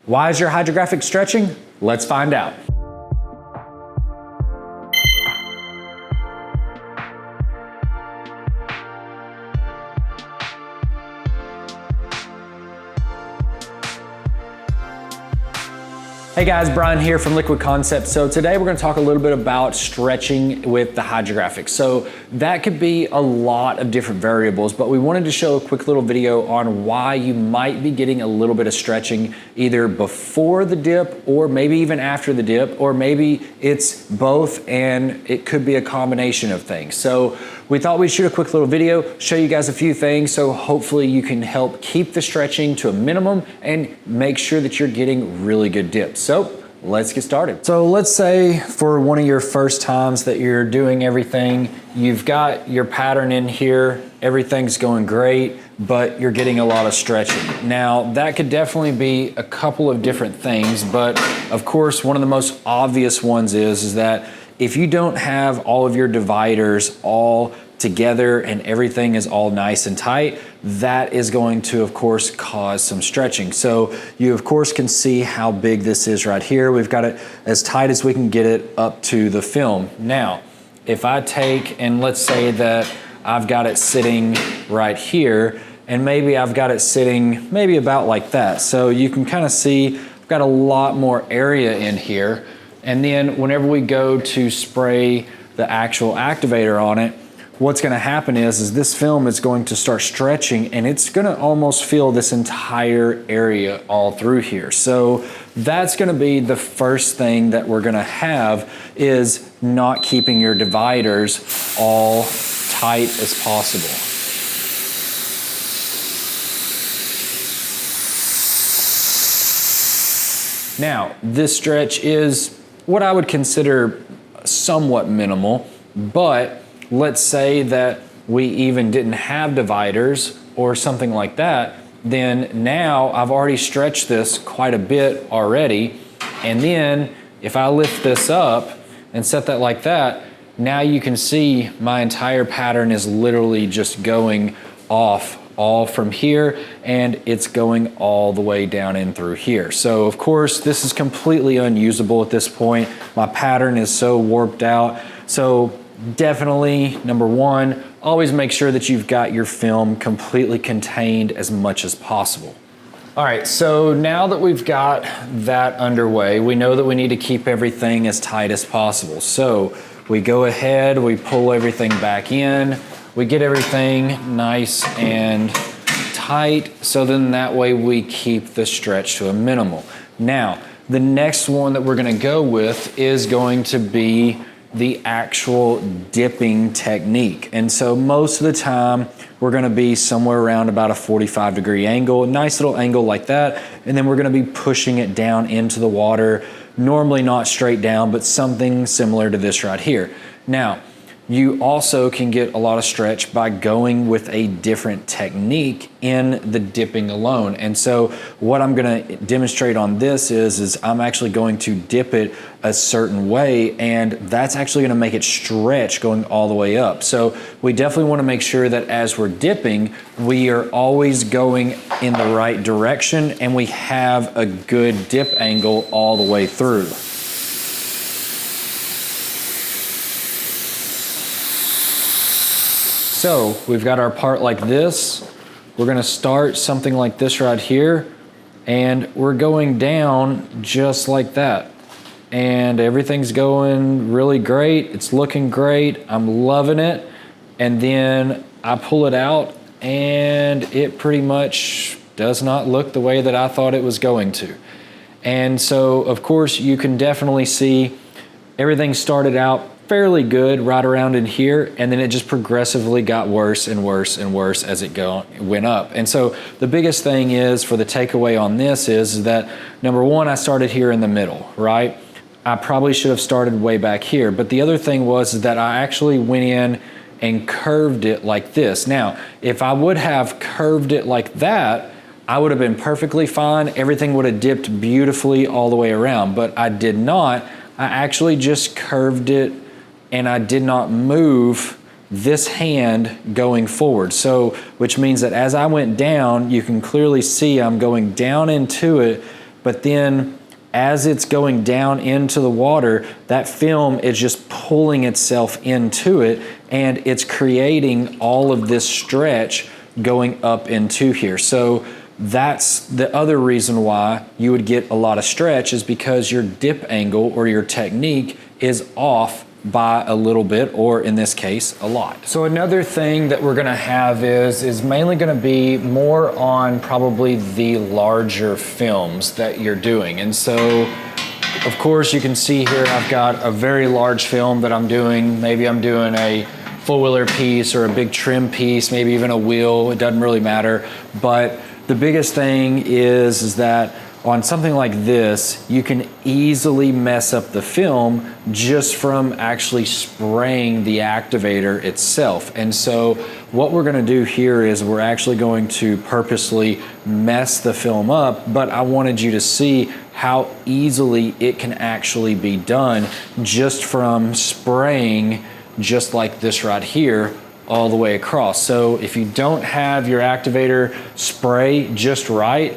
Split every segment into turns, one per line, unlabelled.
Why is your hydrographic stretching? Let's find out. Hey guys, Bryan here from Liquid Concepts. So today we're going to talk a little bit about stretching with the hydrographics. So that could be a lot of different variables, but we wanted to show a quick little video on why you might be getting a little bit of stretching either before the dip or maybe even after the dip, or maybe it's both and it could be a combination of things. So we thought we'd shoot a quick little video, show you guys a few things, so hopefully you can help keep the stretching to a minimum and make sure that you're getting really good dips. So let's get started. So let's say for one of your first times that you're doing everything, you've got your pattern in here, everything's going great, but you're getting a lot of stretching. Now that could definitely be a couple of different things, but of course one of the most obvious ones is that if you don't have all of your dividers all together and everything is all nice and tight, that is going to, of course, cause some stretching. So you, of course, can see how big this is right here. We've got it as tight as we can get it up to the film. Now, if I take, and let's say that I've got it sitting right here, and maybe I've got it sitting maybe about like that. So you can kind of see I've got a lot more area in here. And then whenever we go to spray the actual activator on it, what's gonna happen is this film is going to start stretching and it's gonna almost fill this entire area all through here. So that's gonna be the first thing that we're gonna have, is not keeping your dividers all tight as possible. Now, this stretch is what I would consider somewhat minimal, but let's say that we even didn't have dividers or something like that, then now I've already stretched this quite a bit already. And then if I lift this up and set that like that, now you can see my entire pattern is literally just going off all from here, and it's going all the way down in through here. So of course this is completely unusable at this point. My pattern is so warped out. So definitely, number one, always make sure that you've got your film completely contained as much as possible. All right, so now that we've got that underway, we know that we need to keep everything as tight as possible. So we go ahead, we pull everything back in, we get everything nice and tight, so then that way we keep the stretch to a minimal. Now, the next one that we're gonna go with is going to be the actual dipping technique. And so most of the time, we're gonna be somewhere around about a 45-degree angle, a nice little angle like that, and then we're gonna be pushing it down into the water, normally not straight down, but something similar to this right here. Now, you also can get a lot of stretch by going with a different technique in the dipping alone. And so what I'm gonna demonstrate on this is I'm actually going to dip it a certain way, and that's actually gonna make it stretch going all the way up. So we definitely wanna make sure that as we're dipping, we are always going in the right direction and we have a good dip angle all the way through. So we've got our part like this. We're gonna start something like this right here, and we're going down just like that. And everything's going really great. It's looking great. I'm loving it. And then I pull it out and it pretty much does not look the way that I thought it was going to. And so of course you can definitely see everything started out fairly good right around in here, and then it just progressively got worse and worse and worse as it went up. And so the biggest thing is, for the takeaway on this is that, number one, I started here in the middle, right? I probably should have started way back here, but the other thing was that I actually went in and curved it like this. Now, if I would have curved it like that, I would have been perfectly fine. Everything would have dipped beautifully all the way around, but I did not. I actually just curved it, and I did not move this hand going forward. So, which means that as I went down, you can clearly see I'm going down into it, but then as it's going down into the water, that film is just pulling itself into it, and it's creating all of this stretch going up into here. So that's the other reason why you would get a lot of stretch, is because your dip angle or your technique is off by a little bit, or in this case, a lot. So another thing that we're gonna have is mainly gonna be more on probably the larger films that you're doing. And so, of course, you can see here I've got a very large film that I'm doing. Maybe I'm doing a four-wheeler piece or a big trim piece, maybe even a wheel, it doesn't really matter. But the biggest thing is that on something like this, you can easily mess up the film just from actually spraying the activator itself. And so what we're gonna do here is we're actually going to purposely mess the film up, but I wanted you to see how easily it can actually be done just from spraying just like this right here all the way across. So if you don't have your activator spray just right,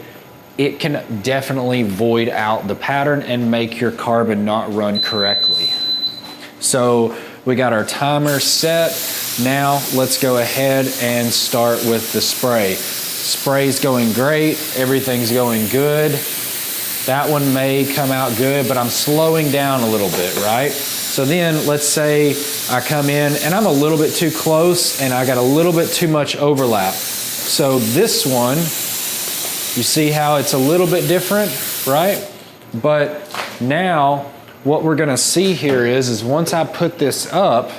it can definitely void out the pattern and make your carbon not run correctly. So we got our timer set. Now let's go ahead and start with the spray. Spray's going great, everything's going good. That one may come out good, but I'm slowing down a little bit, right? So then let's say I come in and I'm a little bit too close and I got a little bit too much overlap. So this one, you see how it's a little bit different, right? But now what we're gonna see here is once I put this up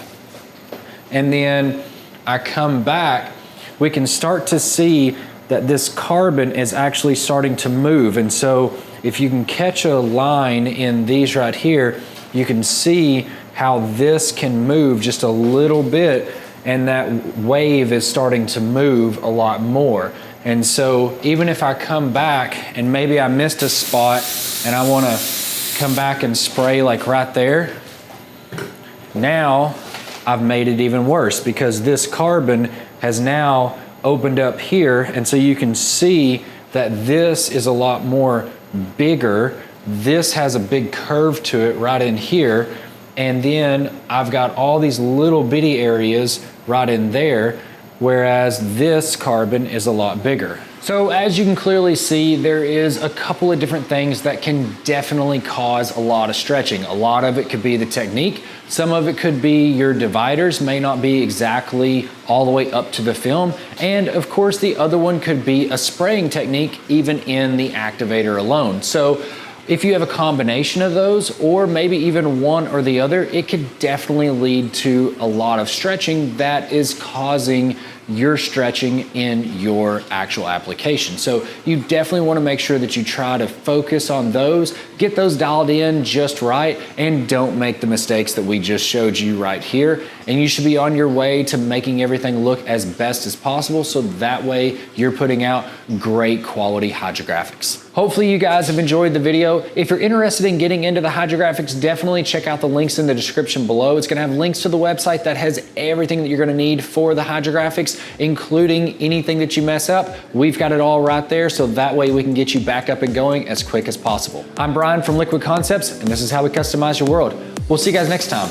and then I come back, we can start to see that this carbon is actually starting to move. And so if you can catch a line in these right here, you can see how this can move just a little bit, and that wave is starting to move a lot more. And so even if I come back and maybe I missed a spot and I wanna come back and spray like right there, now I've made it even worse because this carbon has now opened up here. And so you can see that this is a lot more bigger. This has a big curve to it right in here. And then I've got all these little bitty areas right in there, whereas this carbon is a lot bigger. So as you can clearly see, there is a couple of different things that can definitely cause a lot of stretching. A lot of it could be the technique. Some of it could be your dividers may not be exactly all the way up to the film. And of course, the other one could be a spraying technique, even in the activator alone. So if you have a combination of those, or maybe even one or the other, it could definitely lead to a lot of stretching that is causing your stretching in your actual application. So you definitely want to make sure that you try to focus on those, get those dialed in just right, and don't make the mistakes that we just showed you right here. And you should be on your way to making everything look as best as possible, so that way you're putting out great quality hydrographics. Hopefully you guys have enjoyed the video. If you're interested in getting into the hydrographics, definitely check out the links in the description below. It's gonna have links to the website that has everything that you're gonna need for the hydrographics, including anything that you mess up. We've got it all right there, so that way we can get you back up and going as quick as possible. I'm Bryan from Liquid Concepts, and this is how we customize your world. We'll see you guys next time.